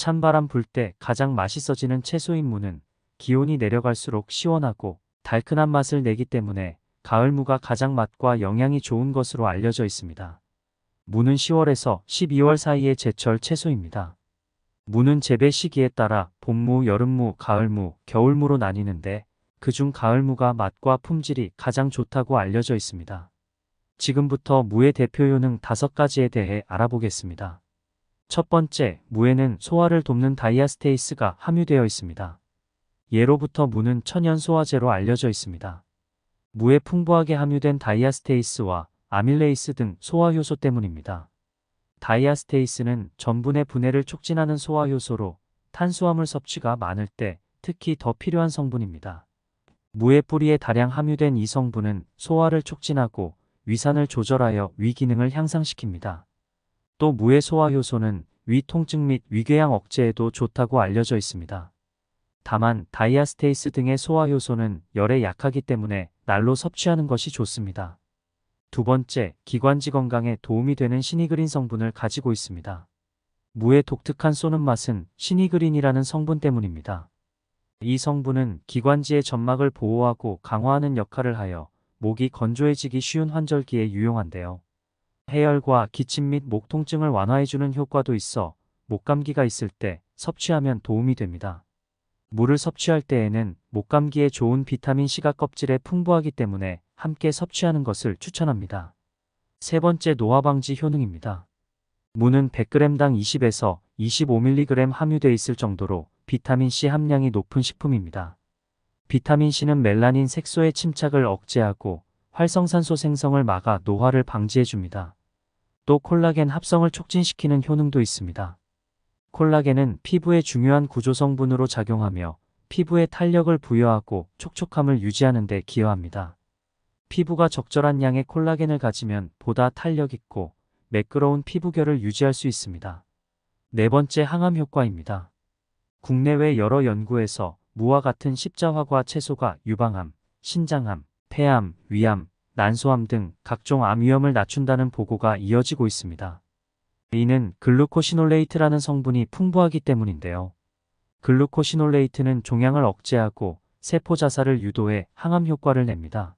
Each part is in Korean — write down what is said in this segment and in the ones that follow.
찬바람 불 때 가장 맛있어지는 채소인 무는 기온이 내려갈수록 시원하고 달큰한 맛을 내기 때문에 가을무가 가장 맛과 영양이 좋은 것으로 알려져 있습니다. 무는 10월에서 12월 사이의 제철 채소입니다. 무는 재배 시기에 따라 봄무, 여름무, 가을무, 겨울무로 나뉘는데 그중 가을무가 맛과 품질이 가장 좋다고 알려져 있습니다. 지금부터 무의 대표 효능 5가지에 대해 알아보겠습니다. 첫 번째, 무에는 소화를 돕는 다이아스테이스가 함유되어 있습니다. 예로부터 무는 천연 소화제로 알려져 있습니다. 무에 풍부하게 함유된 다이아스테이스와 아밀레이스 등 소화효소 때문입니다. 다이아스테이스는 전분의 분해를 촉진하는 소화효소로 탄수화물 섭취가 많을 때 특히 더 필요한 성분입니다. 무의 뿌리에 다량 함유된 이 성분은 소화를 촉진하고 위산을 조절하여 위 기능을 향상시킵니다. 또 무의 소화효소는 위 통증 및 위궤양 억제에도 좋다고 알려져 있습니다. 다만 다이아스테이스 등의 소화효소는 열에 약하기 때문에 날로 섭취하는 것이 좋습니다. 두 번째, 기관지 건강에 도움이 되는 시니그린 성분을 가지고 있습니다. 무의 독특한 쏘는 맛은 시니그린이라는 성분 때문입니다. 이 성분은 기관지의 점막을 보호하고 강화하는 역할을 하여 목이 건조해지기 쉬운 환절기에 유용한데요. 해열과 기침 및 목 통증을 완화해주는 효과도 있어 목감기가 있을 때 섭취하면 도움이 됩니다. 무를 섭취할 때에는 목감기에 좋은 비타민C가 껍질에 풍부하기 때문에 함께 섭취하는 것을 추천합니다. 세 번째, 노화 방지 효능입니다. 무는 100g당 20에서 25mg 함유되어 있을 정도로 비타민C 함량이 높은 식품입니다. 비타민C는 멜라닌 색소의 침착을 억제하고 활성산소 생성을 막아 노화를 방지해줍니다. 또 콜라겐 합성을 촉진시키는 효능도 있습니다. 콜라겐은 피부의 중요한 구조 성분으로 작용하며 피부에 탄력을 부여하고 촉촉함을 유지하는 데 기여합니다. 피부가 적절한 양의 콜라겐을 가지면 보다 탄력 있고 매끄러운 피부결을 유지할 수 있습니다. 네 번째, 항암 효과입니다. 국내외 여러 연구에서 무와 같은 십자화과 채소가 유방암, 신장암, 폐암, 위암, 난소암 등 각종 암 위험을 낮춘다는 보고가 이어지고 있습니다. 이는 글루코시놀레이트라는 성분이 풍부하기 때문인데요. 글루코시놀레이트는 종양을 억제하고 세포 자살을 유도해 항암 효과를 냅니다.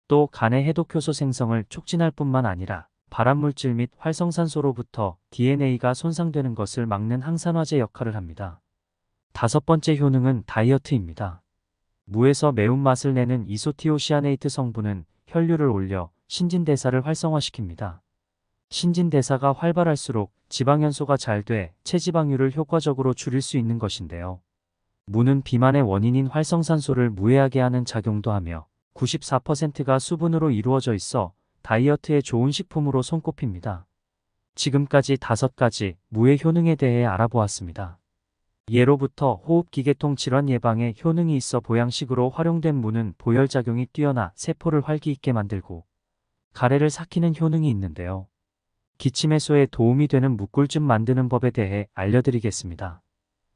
또 간의 해독효소 생성을 촉진할 뿐만 아니라 발암물질 및 활성산소로부터 DNA가 손상되는 것을 막는 항산화제 역할을 합니다. 다섯 번째 효능은 다이어트입니다. 무에서 매운맛을 내는 이소티오시아네이트 성분은 혈류를 올려 신진대사를 활성화시킵니다. 신진대사가 활발할수록 지방연소가 잘 돼 체지방률을 효과적으로 줄일 수 있는 것인데요. 무는 비만의 원인인 활성산소를 무해하게 하는 작용도 하며 94%가 수분으로 이루어져 있어 다이어트에 좋은 식품으로 손꼽힙니다. 지금까지 5가지 무의 효능에 대해 알아보았습니다. 예로부터 호흡기계통 질환 예방에 효능이 있어 보양식으로 활용된 무는 보혈작용이 뛰어나 세포를 활기 있게 만들고 가래를 삭히는 효능이 있는데요. 기침 해소에 도움이 되는 무꿀즙 만드는 법에 대해 알려드리겠습니다.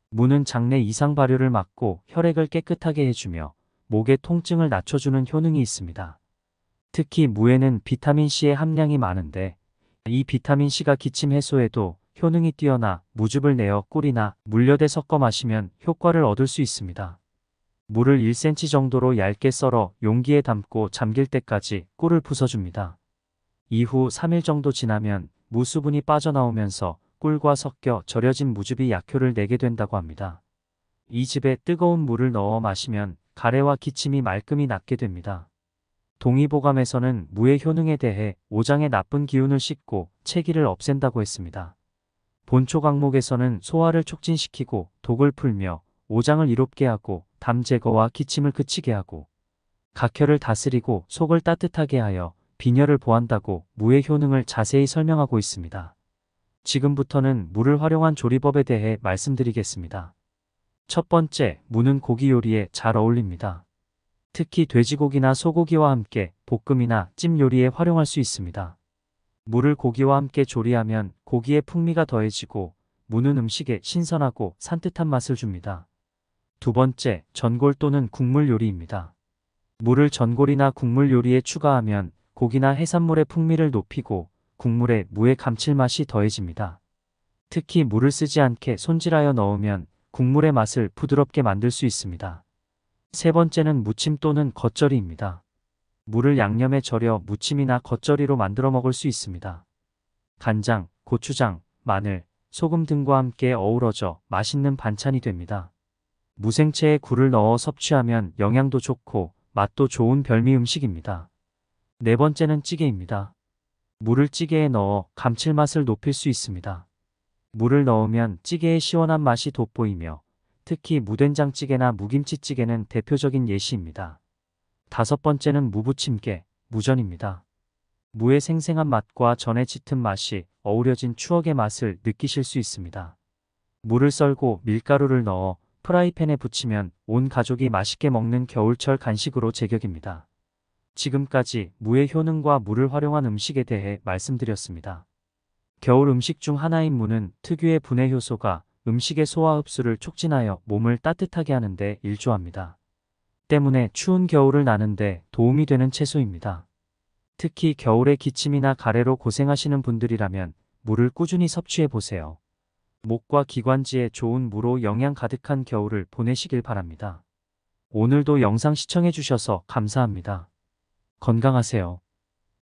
무는 장내 이상 발효를 막고 혈액을 깨끗하게 해주며 목의 통증을 낮춰주는 효능이 있습니다. 특히 무에는 비타민C의 함량이 많은데 이 비타민C가 기침 해소에도 효능이 뛰어나 무즙을 내어 꿀이나 물엿에 섞어 마시면 효과를 얻을 수 있습니다. 무를 1cm 정도로 얇게 썰어 용기에 담고 잠길 때까지 꿀을 부숴줍니다. 이후 3일 정도 지나면 무 수분이 빠져나오면서 꿀과 섞여 절여진 무즙이 약효를 내게 된다고 합니다. 이 즙에 뜨거운 물을 넣어 마시면 가래와 기침이 말끔히 낫게 됩니다. 동의보감에서는 무의 효능에 대해 오장의 나쁜 기운을 씻고 체기를 없앤다고 했습니다. 본초 강목에서는 소화를 촉진시키고 독을 풀며 오장을 이롭게 하고 담 제거와 기침을 그치게 하고 각혈을 다스리고 속을 따뜻하게 하여 빈혈을 보한다고 무의 효능을 자세히 설명하고 있습니다. 지금부터는 무를 활용한 조리법에 대해 말씀드리겠습니다. 첫 번째, 무는 고기 요리에 잘 어울립니다. 특히 돼지고기나 소고기와 함께 볶음이나 찜 요리에 활용할 수 있습니다. 무를 고기와 함께 조리하면 고기의 풍미가 더해지고 무는 음식에 신선하고 산뜻한 맛을 줍니다. 두 번째, 전골 또는 국물 요리입니다. 무를 전골이나 국물 요리에 추가하면 고기나 해산물의 풍미를 높이고 국물에 무의 감칠맛이 더해집니다. 특히 물을 쓰지 않게 손질하여 넣으면 국물의 맛을 부드럽게 만들 수 있습니다. 세 번째는 무침 또는 겉절이입니다. 물을 양념에 절여 무침이나 겉절이로 만들어 먹을 수 있습니다. 간장, 고추장, 마늘, 소금 등과 함께 어우러져 맛있는 반찬이 됩니다. 무생채에 굴을 넣어 섭취하면 영양도 좋고 맛도 좋은 별미 음식입니다. 네 번째는 찌개입니다. 물을 찌개에 넣어 감칠맛을 높일 수 있습니다. 물을 넣으면 찌개의 시원한 맛이 돋보이며 특히 무된장찌개나 무김치찌개는 대표적인 예시입니다. 다섯 번째는 무부침개, 무전입니다. 무의 생생한 맛과 전의 짙은 맛이 어우러진 추억의 맛을 느끼실 수 있습니다. 무를 썰고 밀가루를 넣어 프라이팬에 부치면 온 가족이 맛있게 먹는 겨울철 간식으로 제격입니다. 지금까지 무의 효능과 무를 활용한 음식에 대해 말씀드렸습니다. 겨울 음식 중 하나인 무는 특유의 분해 효소가 음식의 소화 흡수를 촉진하여 몸을 따뜻하게 하는 데 일조합니다. 때문에 추운 겨울을 나는데 도움이 되는 채소입니다. 특히 겨울에 기침이나 가래로 고생하시는 분들이라면 무를 꾸준히 섭취해 보세요. 목과 기관지에 좋은 무로 영양 가득한 겨울을 보내시길 바랍니다. 오늘도 영상 시청해 주셔서 감사합니다. 건강하세요.